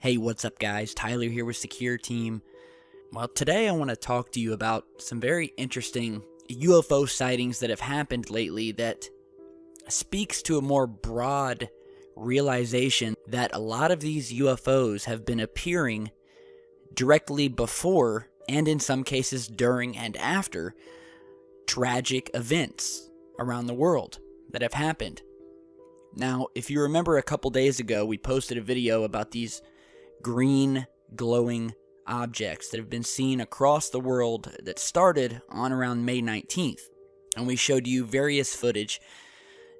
Hey, what's up guys? Tyler here with Secure Team. Well, today I want to talk to you about some very interesting UFO sightings that have happened lately that speaks to a more broad realization that a lot of these UFOs have been appearing directly before, and in some cases during and after, tragic events around the world that have happened. Now, if you remember a couple days ago, we posted a video about these green glowing objects that have been seen across the world that started on around May 19th. And we showed you various footage,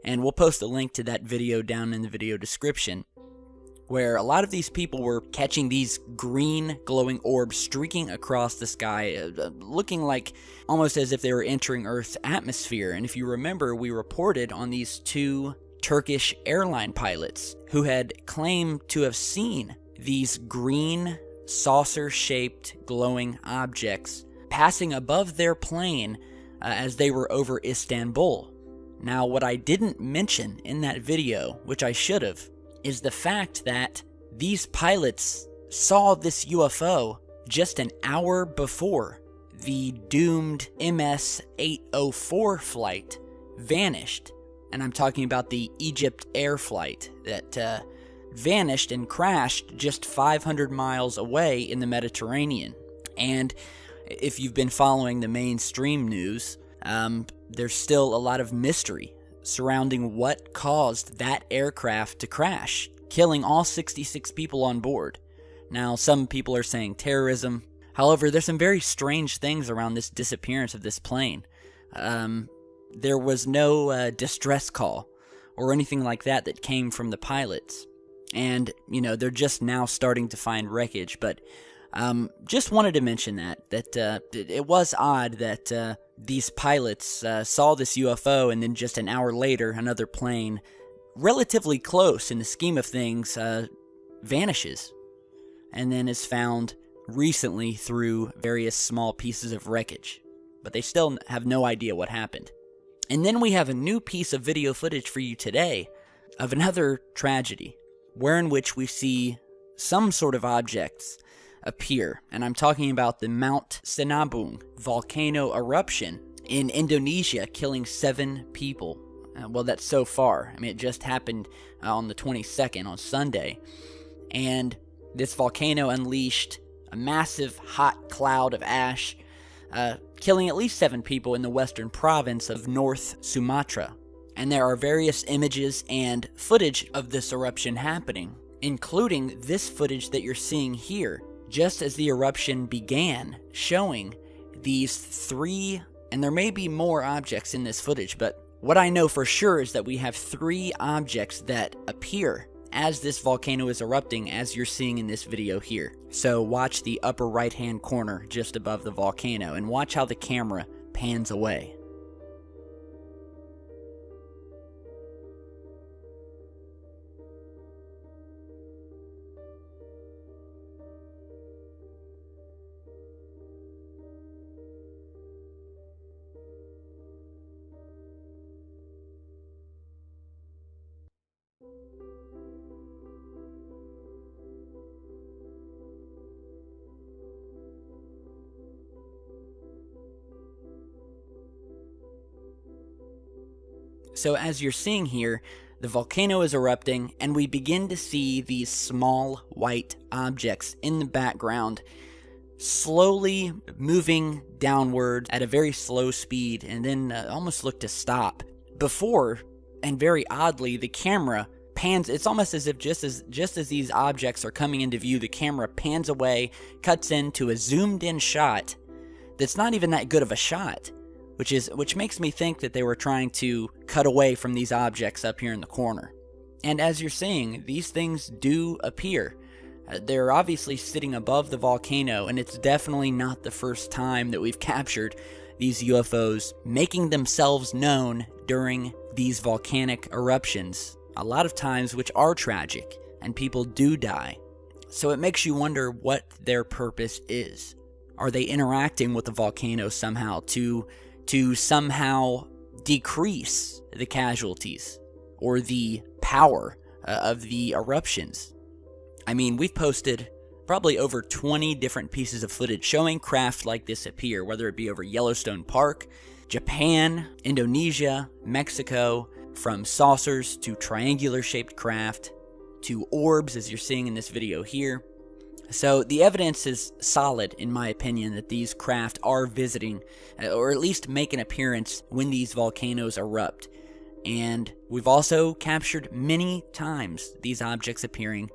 and we'll post a link to that video down in the video description, where a lot of these people were catching these green glowing orbs streaking across the sky, looking like almost as if they were entering Earth's atmosphere. And if you remember, we reported on these two Turkish airline pilots who had claimed to have seen these green saucer-shaped glowing objects passing above their plane as they were over Istanbul. Now, what I didn't mention in that video, which I should have, is the fact that these pilots saw this UFO just an hour before the doomed MS-804 flight vanished. And I'm talking about the Egypt Air flight that vanished and crashed just 500 miles away in the Mediterranean. And if you've been following the mainstream news, there's still a lot of mystery surrounding what caused that aircraft to crash, killing all 66 people on board. Now, some people are saying terrorism. However, there's some very strange things around this disappearance of this plane. There was no distress call or anything like that that came from the pilots. And, you know, they're just now starting to find wreckage. But just wanted to mention that it was odd that these pilots saw this UFO, and then just an hour later, another plane, relatively close in the scheme of things, vanishes. And then is found recently through various small pieces of wreckage. But they still have no idea what happened. And then we have a new piece of video footage for you today of another tragedy, wherein which we see some sort of objects appear. And I'm talking about the Mount Sinabung volcano eruption in Indonesia, killing 7 people. Well, that's so far. I mean, it just happened on the 22nd, on Sunday. And this volcano unleashed a massive hot cloud of ash, killing at least 7 people in the western province of North Sumatra. And there are various images and footage of this eruption happening, including this footage that you're seeing here, just as the eruption began, showing these 3, and there may be more objects in this footage, but what I know for sure is that we have 3 objects that appear as this volcano is erupting, as you're seeing in this video here. So watch the upper right-hand corner just above the volcano, and watch how the camera pans away. So as you're seeing here, the volcano is erupting, and we begin to see these small white objects in the background slowly moving downward at a very slow speed, and then almost look to stop. Before, and very oddly, the camera pans. It's almost as if just as these objects are coming into view, the camera pans away, cuts into a zoomed in shot that's not even that good of a shot. Which makes me think that they were trying to cut away from these objects up here in the corner. And as you're seeing, these things do appear. They're obviously sitting above the volcano, and it's definitely not the first time that we've captured these UFOs making themselves known during these volcanic eruptions, a lot of times which are tragic, and people do die. So it makes you wonder what their purpose is. Are they interacting with the volcano somehow to somehow decrease the casualties or the power of the eruptions? I mean, we've posted probably over 20 different pieces of footage showing craft like this appear, whether it be over Yellowstone Park, Japan, Indonesia, Mexico, from saucers to triangular-shaped craft to orbs, as you're seeing in this video here. So the evidence is solid, in my opinion, that these craft are visiting, or at least make an appearance when these volcanoes erupt. And we've also captured many times these objects appearing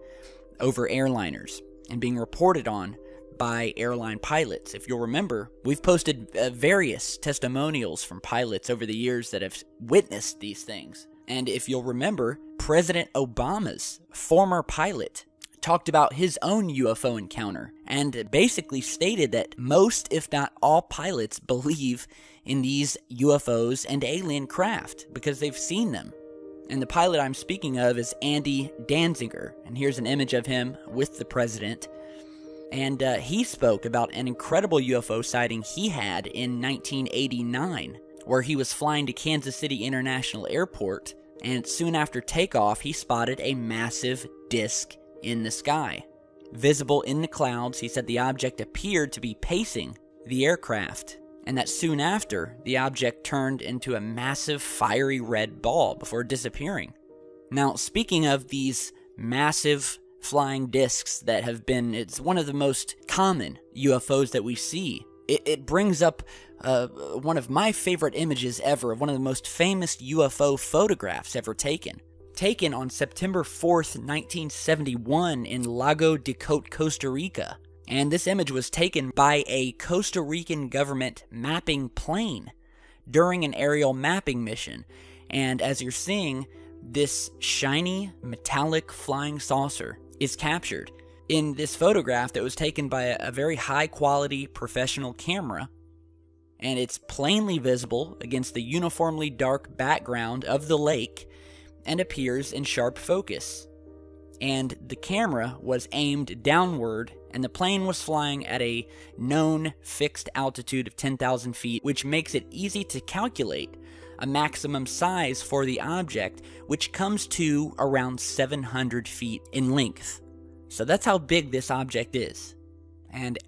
over airliners and being reported on by airline pilots. If you'll remember, we've posted various testimonials from pilots over the years that have witnessed these things. And if you'll remember, President Obama's former pilot talked about his own UFO encounter and basically stated that most, if not all, pilots believe in these UFOs and alien craft because they've seen them. And the pilot I'm speaking of is Andy Danziger, and here's an image of him with the president. And he spoke about an incredible UFO sighting he had in 1989, where he was flying to Kansas City International Airport, and soon after takeoff, he spotted a massive disc in the sky. Visible in the clouds, he said the object appeared to be pacing the aircraft, and that soon after, the object turned into a massive fiery red ball before disappearing. Now, speaking of these massive flying discs that have been, it's one of the most common UFOs that we see. It brings up one of my favorite images ever of one of the most famous UFO photographs ever taken. Taken on September 4th, 1971 in Lago de Cote, Costa Rica. And this image was taken by a Costa Rican government mapping plane during an aerial mapping mission. And as you're seeing, this shiny metallic flying saucer is captured in this photograph that was taken by a very high quality professional camera. And it's plainly visible against the uniformly dark background of the lake and appears in sharp focus. And the camera was aimed downward, and the plane was flying at a known fixed altitude of 10,000 feet, which makes it easy to calculate a maximum size for the object, which comes to around 700 feet in length. So that's how big this object is. And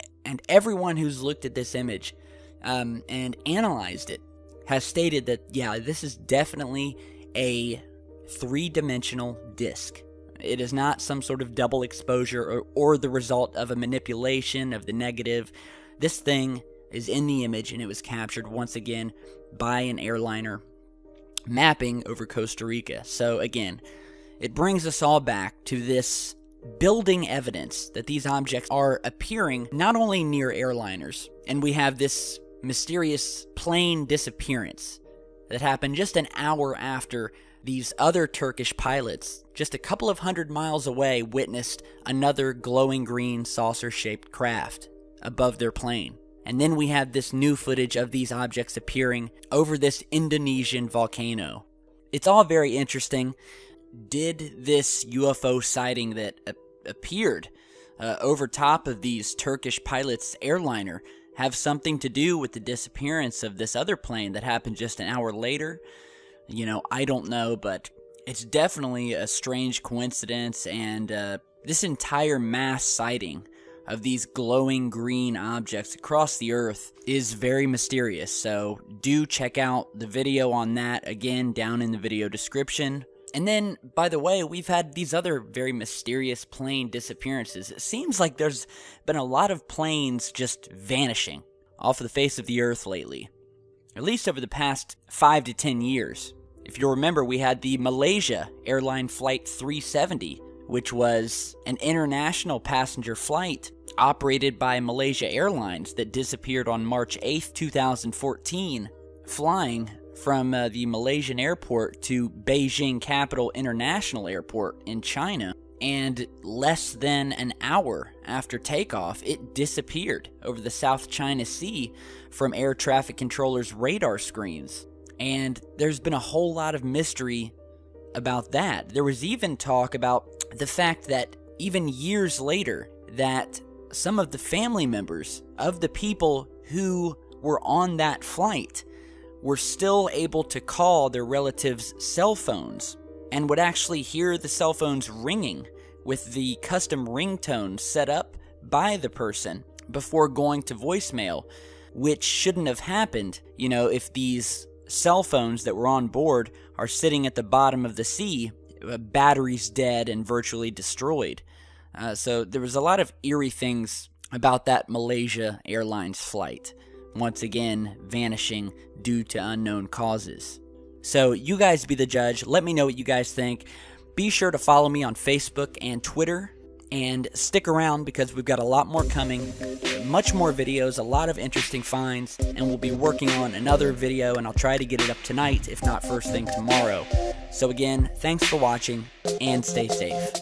everyone who's looked at this image and analyzed it has stated that, yeah, this is definitely a three-dimensional disc. It is not some sort of double exposure or the result of a manipulation of the negative. This thing is in the image, and it was captured once again by an airliner mapping over Costa Rica. So again, it brings us all back to this building evidence that these objects are appearing not only near airliners, and we have this mysterious plane disappearance that happened just an hour after these other Turkish pilots, just a couple of hundred miles away, witnessed another glowing green saucer-shaped craft above their plane. And then we have this new footage of these objects appearing over this Indonesian volcano. It's all very interesting. Did this UFO sighting that appeared over top of these Turkish pilots' airliner have something to do with the disappearance of this other plane that happened just an hour later? You know, I don't know, but it's definitely a strange coincidence, and this entire mass sighting of these glowing green objects across the earth is very mysterious. So do check out the video on that, again, down in the video description. And then, by the way, we've had these other very mysterious plane disappearances. It seems like there's been a lot of planes just vanishing off of the face of the earth lately, at least over the past 5 to 10 years. If you remember, we had the Malaysia airline flight 370, which was an international passenger flight operated by Malaysia Airlines that disappeared on March 8th, 2014, flying from the Malaysian airport to Beijing Capital International Airport in China. And less than an hour after takeoff, it disappeared over the South China Sea from air traffic controllers' radar screens. And there's been a whole lot of mystery about that. There was even talk about the fact that even years later, that some of the family members of the people who were on that flight were still able to call their relatives' cell phones and would actually hear the cell phones ringing with the custom ringtone set up by the person before going to voicemail, which shouldn't have happened, if these cell phones that were on board are sitting at the bottom of the sea, batteries dead and virtually destroyed. So there was a lot of eerie things about that Malaysia Airlines flight, once again vanishing due to unknown causes. So you guys be the judge. Let me know what you guys think. Be sure to follow me on Facebook and Twitter, and stick around because we've got a lot more coming, much more videos, a lot of interesting finds, and we'll be working on another video, and I'll try to get it up tonight, if not first thing tomorrow. So again, thanks for watching, and stay safe.